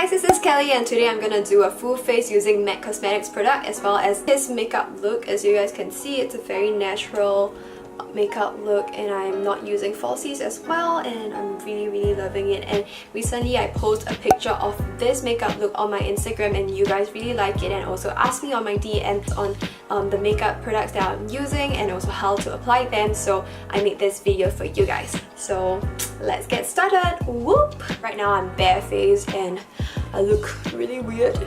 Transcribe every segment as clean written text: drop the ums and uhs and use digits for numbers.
guys, this is Kelly and today I'm gonna do a full face using MAC Cosmetics product as well as his makeup look. As you guys can see, it's a very natural makeup look and I'm not using falsies as well, and I'm really loving it. And recently I posted a picture of this makeup look on my Instagram and you guys really like it and also asked me on my DMs on the makeup products that I'm using and also how to apply them, so I made this video for you guys. So let's get started. Whoop! Right now I'm barefaced and I look really weird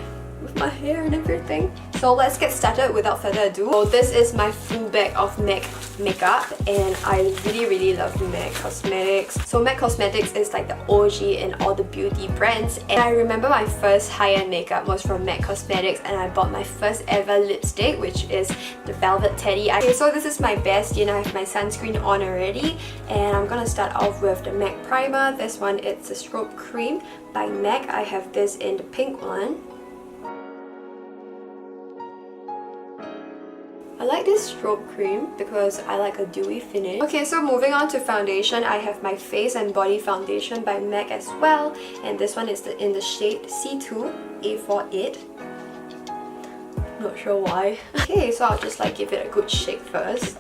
with my hair and everything. So let's get started without further ado. So this is my full bag of MAC makeup and I really love MAC Cosmetics. So MAC Cosmetics is like the OG in all the beauty brands, and I remember my first high-end makeup was from MAC Cosmetics and I bought my first ever lipstick, which is the Velvet Teddy. Okay, so this is my bestie and I have my sunscreen on already, and I'm gonna start off with the MAC primer. This one, it's a strobe cream by MAC. I have this in the pink one. I like this strobe cream because I like a dewy finish. Okay, so moving on to foundation, I have my face and body foundation by MAC as well, and this one is in the shade C2 A48. Not sure why. Okay, so I'll just like give it a good shake first.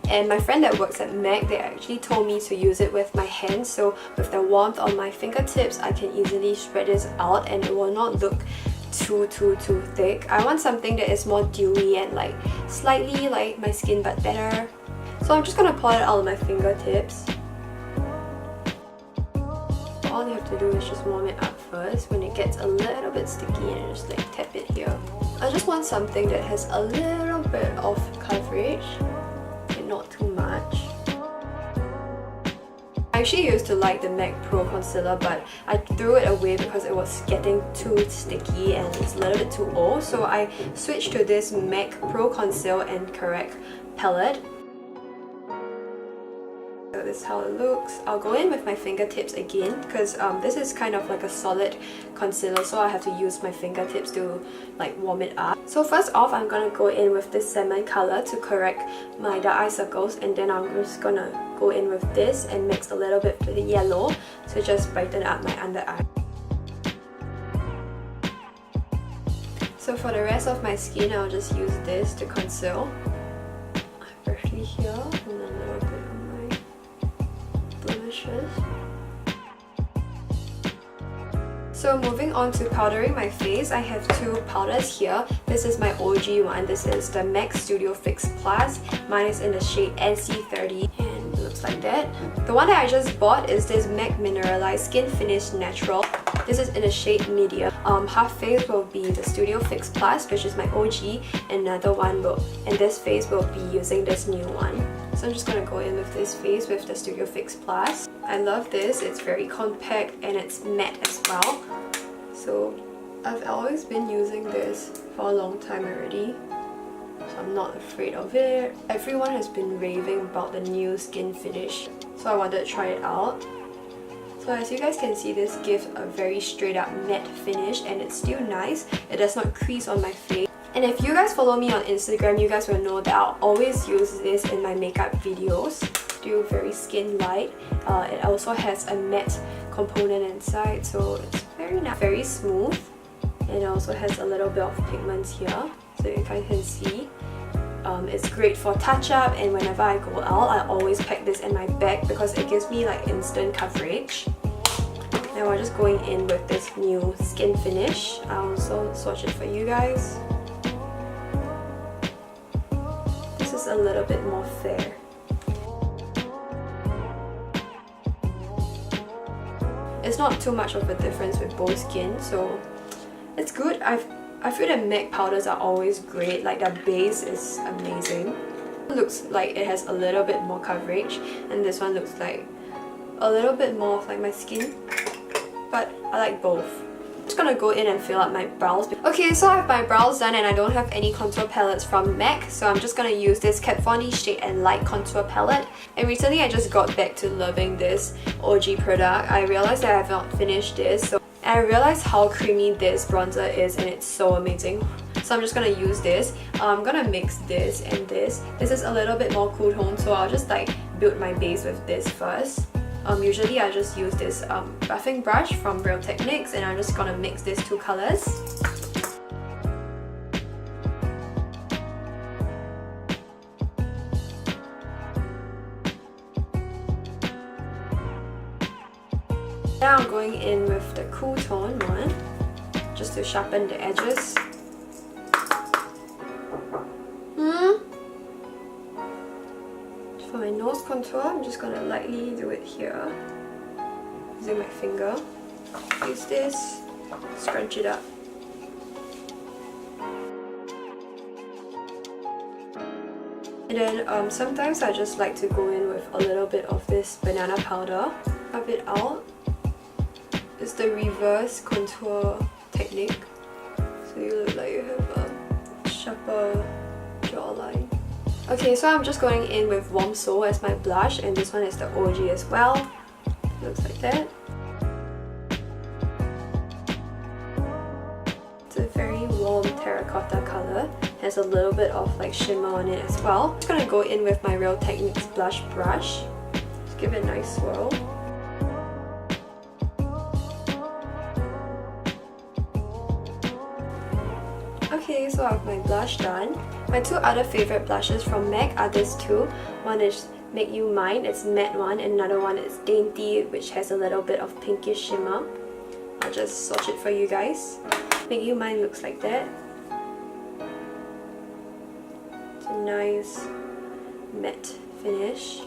And my friend that works at MAC, they actually told me to use it with my hands, so with the warmth on my fingertips I can easily spread this out and it will not look too thick. I want something that is more dewy and like slightly like my skin but better. So I'm just gonna pour it out on my fingertips. All you have to do is just warm it up first. When it gets a little bit sticky, and just like tap it here. I just want something that has a little bit of coverage and not too much. I actually used to like the MAC Pro Concealer, but I threw it away because it was getting too sticky and it's a little bit too old, so I switched to this MAC Pro Conceal and Correct palette. So this is how it looks. I'll go in with my fingertips again because this is kind of like a solid concealer, so I have to use my fingertips to like warm it up. So first off, I'm gonna go in with this salmon color to correct my dark eye circles, and then I'm just gonna go in with this and mix a little bit with the yellow to just brighten up my under eye. So for the rest of my skin, I'll just use this to conceal. Especially here and a little bit on my blemishes. So moving on to powdering my face, I have two powders here. This is my OG one. This is the MAC Studio Fix Plus. Mine is in the shade NC30 and it looks like that. The one that I just bought is this MAC Mineralized Skin Finish Natural. This is in the shade medium. Half face will be the Studio Fix Plus, which is my OG, and another one and this face will be using this new one. So I'm just gonna go in with this face with the Studio Fix Plus. I love this. It's very compact and it's matte as well. So I've always been using this for a long time already, so I'm not afraid of it. Everyone has been raving about the new skin finish, so I wanted to try it out. So as you guys can see, this gives a very straight up matte finish and it's still nice. It does not crease on my face. And if you guys follow me on Instagram, you guys will know that I'll always use this in my makeup videos. Still very skin light. It also has a matte component inside, so it's very nice, very smooth, and it also has a little bit of pigments here, so you guys can see. It's great for touch-up, and whenever I go out, I always pack this in my bag because it gives me like instant coverage. Now we're just going in with this new skin finish. I'll also swatch it for you guys. This is a little bit more fair. It's not too much of a difference with both skin, so it's good. I feel that MAC powders are always great, like their base is amazing. It looks like it has a little bit more coverage, and this one looks like a little bit more of like my skin, but I like both. I'm just gonna go in and fill up my brows. Okay, so I have my brows done and I don't have any contour palettes from MAC, so I'm just gonna use this Kat Von D Shade and Light Contour Palette. And recently I just got back to loving this OG product. I realized that I have not finished this, so I realized how creamy this bronzer is and it's so amazing. So I'm just gonna use this. I'm gonna mix this and this. This is a little bit more cool tone, so I'll just like build my base with this first. Usually I just use this buffing brush from Real Techniques, and I'm just gonna mix these two colors. Now I'm going in with the cool tone one, just to sharpen the edges. For my nose contour, I'm just gonna lightly do it here, using my finger. Use this, scrunch it up. And then sometimes I just like to go in with a little bit of this banana powder, rub it out. It's the reverse contour technique, so you look like you have a sharper jawline. Okay, so I'm just going in with Warm Soul as my blush, and this one is the OG as well. Looks like that. It's a very warm terracotta color. Has a little bit of like shimmer on it as well. I'm just gonna go in with my Real Techniques blush brush. Just give it a nice swirl. Okay, so I have my blush done. My two other favorite blushes from MAC are these two. One is Make You Mine, it's matte one, and another one is Dainty, which has a little bit of pinkish shimmer. I'll just swatch it for you guys. Make You Mine looks like that. It's a nice matte finish.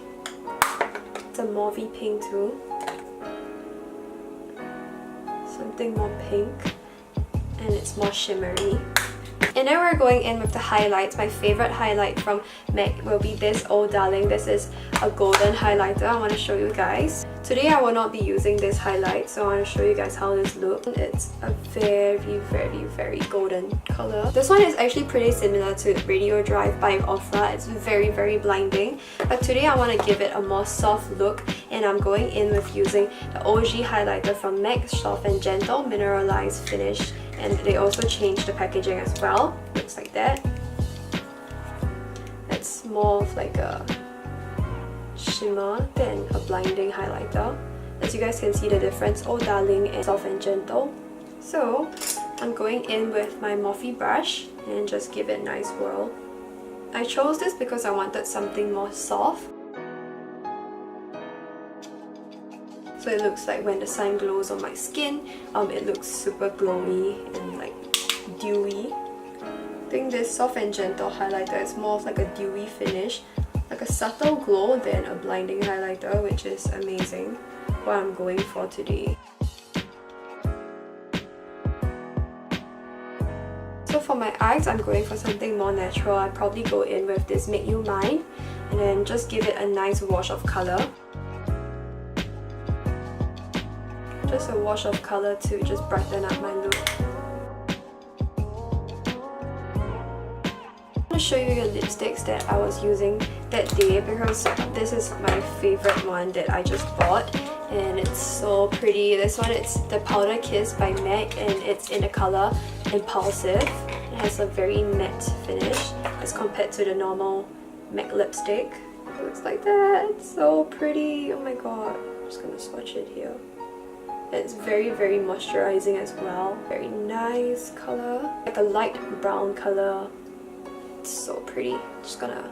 It's a mauvey pink too. Something more pink, and it's more shimmery. And then we're going in with the highlights. My favorite highlight from MAC will be this Oh Darling. This is a golden highlighter. I want to show you guys. Today I will not be using this highlight, so I want to show you guys how this looks. It's a very golden color. This one is actually pretty similar to Radio Drive by Ofra. It's very blinding. But today I want to give it a more soft look, and I'm going in with using the OG highlighter from MAC, Soft and Gentle Mineralized Finish. And they also changed the packaging as well. Looks like that. It's more of like a shimmer than a blinding highlighter. As you guys can see the difference, Oh Darling and Soft and Gentle. So I'm going in with my Morphe brush and just give it a nice whirl. I chose this because I wanted something more soft. So it looks like when the sun glows on my skin, it looks super glowy and like dewy. I think this Soft and Gentle highlighter is more of like a dewy finish, like a subtle glow than a blinding highlighter, which is amazing. What I'm going for today. So for my eyes, I'm going for something more natural. I'd probably go in with this Make You Mine and then just give it a nice wash of color. Just a wash of color to just brighten up my look. I'm going to show you the lipsticks that I was using that day, because this is my favorite one that I just bought and it's so pretty. This one, it's the Powder Kiss by MAC, and it's in the color Impulsive. It has a very matte finish as compared to the normal MAC lipstick. It looks like that. It's so pretty. Oh my god. I'm just going to swatch it here. It's very moisturizing as well. Very nice color. Like a light brown color. It's so pretty. Just gonna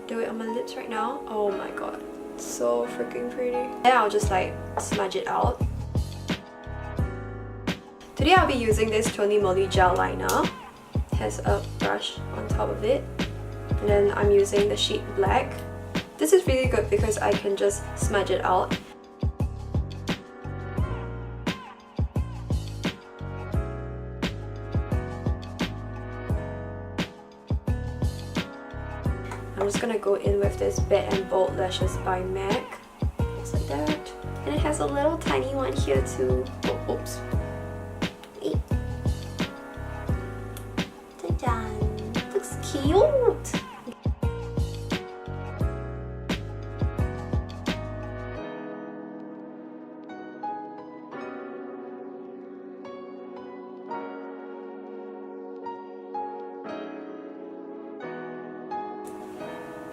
do it on my lips right now. Oh my god. It's so freaking pretty. And I'll just like smudge it out. Today I'll be using this Tony Moly gel liner. It has a brush on top of it. And then I'm using the shade Black. This is really good because I can just smudge it out. I'm just gonna go in with this Bed and Bold Lashes by MAC. Looks like that. And it has a little tiny one here too. Oh, oops. Hey. Ta-da! Looks cute!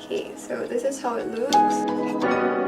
Okay, so this is how it looks.